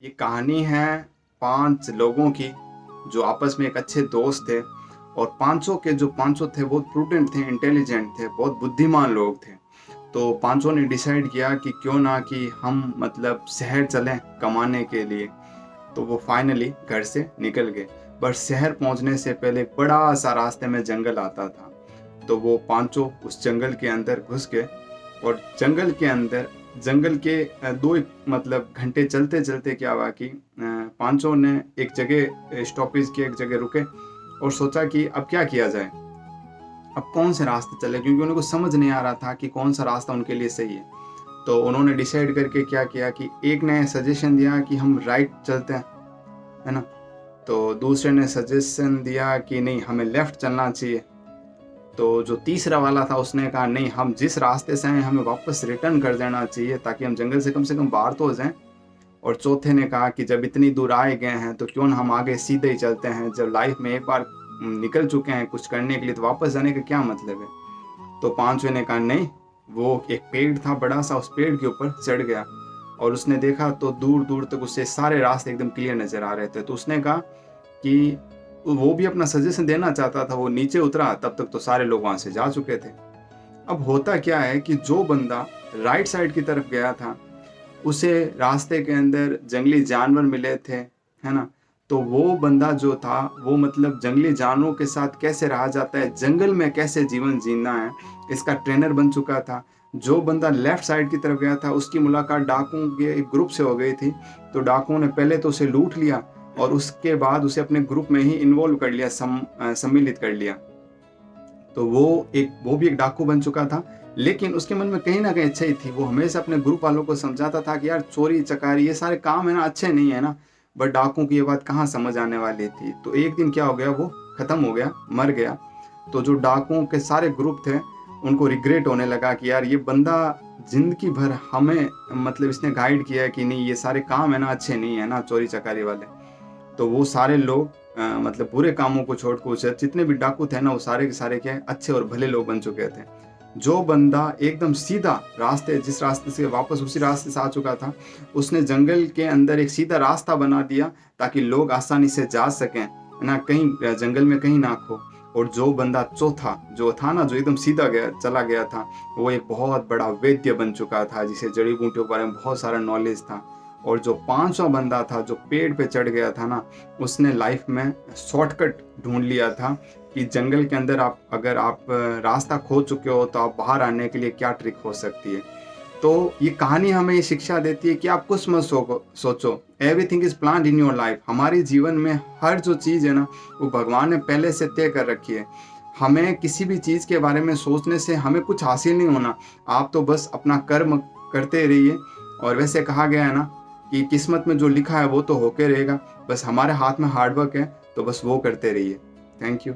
ये कहानी है 5 लोगों की जो आपस में एक अच्छे दोस्त थे और पांचों के जो पांचों थे बहुत प्रूडेंट थे, इंटेलिजेंट थे, बहुत बुद्धिमान लोग थे। तो पांचों ने डिसाइड किया कि क्यों ना कि हम मतलब शहर चलें कमाने के लिए। तो वो फाइनली घर से निकल गए। पर शहर पहुंचने से पहले एक बड़ा सा रास्ते में जंगल आता था। तो वो पांचों उस जंगल के अंदर घुस गए और जंगल के दो एक मतलब घंटे चलते चलते क्या हुआ कि पांचों ने एक जगह स्टॉपेज की एक जगह रुके और सोचा कि अब क्या किया जाए, अब कौन से रास्ते चले, क्योंकि उनको समझ नहीं आ रहा था कि कौन सा रास्ता उनके लिए सही है। तो उन्होंने डिसाइड करके क्या किया कि एक ने सजेशन दिया कि हम राइट चलते हैं, है ना। तो दूसरे ने सजेशन दिया कि नहीं, हमें लेफ्ट चलना चाहिए। तो जो तीसरा वाला था उसने कहा नहीं, हम जिस रास्ते से आए हमें वापस रिटर्न कर देना चाहिए ताकि हम जंगल से कम बाहर तो हो जाएं। और चौथे ने कहा कि जब इतनी दूर आए गए हैं तो क्यों ना हम आगे सीधे ही चलते हैं, जब लाइफ में एक बार निकल चुके हैं कुछ करने के लिए तो वापस जाने का क्या मतलब है। तो पांचवें ने कहा नहीं। वो एक पेड़ था बड़ा सा, उस पेड़ के ऊपर चढ़ गया और उसने देखा तो दूर दूर तक उससे सारे रास्ते एकदम क्लियर नजर आ रहे थे। तो उसने कहा कि वो भी अपना सजेशन देना चाहता था। वो नीचे उतरा तब तक तो सारे लोग वहां से जा चुके थे। अब होता क्या है कि जो बंदा राइट साइड की तरफ गया था उसे रास्ते के अंदर जंगली जानवर मिले थे, है ना। तो वो बंदा जो था वो मतलब जंगली जानवरों के साथ कैसे रहा जाता है, जंगल में कैसे जीवन जीना है, इसका ट्रेनर बन चुका था। जो बंदा लेफ्ट साइड की तरफ गया था उसकी मुलाकात डाकुओं के एक ग्रुप से हो गई थी। तो डाकुओं ने पहले तो उसे लूट लिया और उसके बाद उसे अपने ग्रुप में ही इन्वॉल्व कर लिया, सम्मिलित कर लिया। तो वो भी एक डाकू बन चुका था। लेकिन उसके मन में कहीं ना कहीं अच्छाई थी। वो हमेशा अपने ग्रुप वालों को समझाता था कि यार चोरी चकारी ये सारे काम है ना अच्छे नहीं है ना। बट डाकू की ये बात कहाँ समझ आने वाली थी। तो एक दिन क्या हो गया, वो खत्म हो गया, मर गया। तो जो डाकुओं के सारे ग्रुप थे उनको रिग्रेट होने लगा कि यार ये बंदा जिंदगी भर हमें मतलब इसने गाइड किया है कि नहीं ये सारे काम है ना अच्छे नहीं है ना, चोरी चकारी वाले। तो वो सारे लोग मतलब बुरे कामों को छोड़कर जितने भी डाकू थे ना वो सारे के सारे क्या अच्छे और भले लोग बन चुके थे। जो बंदा एकदम सीधा रास्ते, जिस रास्ते से वापस उसी रास्ते से आ चुका था, उसने जंगल के अंदर एक सीधा रास्ता बना दिया ताकि लोग आसानी से जा सकें, है ना, कहीं जंगल में कहीं ना खो। और जो बंदा चौथा जो था ना, जो एकदम सीधा गया चला गया था, वो एक बहुत बड़ा वैद्य बन चुका था जिसे जड़ी बूटियों के बारे में बहुत सारा नॉलेज था। और जो पांचवा बंदा था जो पेड़ पे चढ़ गया था ना, उसने लाइफ में शॉर्टकट ढूंढ लिया था कि जंगल के अंदर अगर आप रास्ता खो चुके हो तो आप बाहर आने के लिए क्या ट्रिक हो सकती है। तो ये कहानी हमें ये शिक्षा देती है कि आप कुछ मत सोचो, everything is plan in your life. हमारी जीवन में हर जो चीज़ है ना वो भगवान ने पहले से तय कर रखी है। हमें किसी भी चीज़ के बारे में सोचने से हमें कुछ हासिल नहीं होना। आप तो बस अपना कर्म करते रहिए। और वैसे कहा गया है ना कि किस्मत में जो लिखा है वो तो होके रहेगा, बस हमारे हाथ में हार्डवर्क है, तो बस वो करते रहिए। Thank you.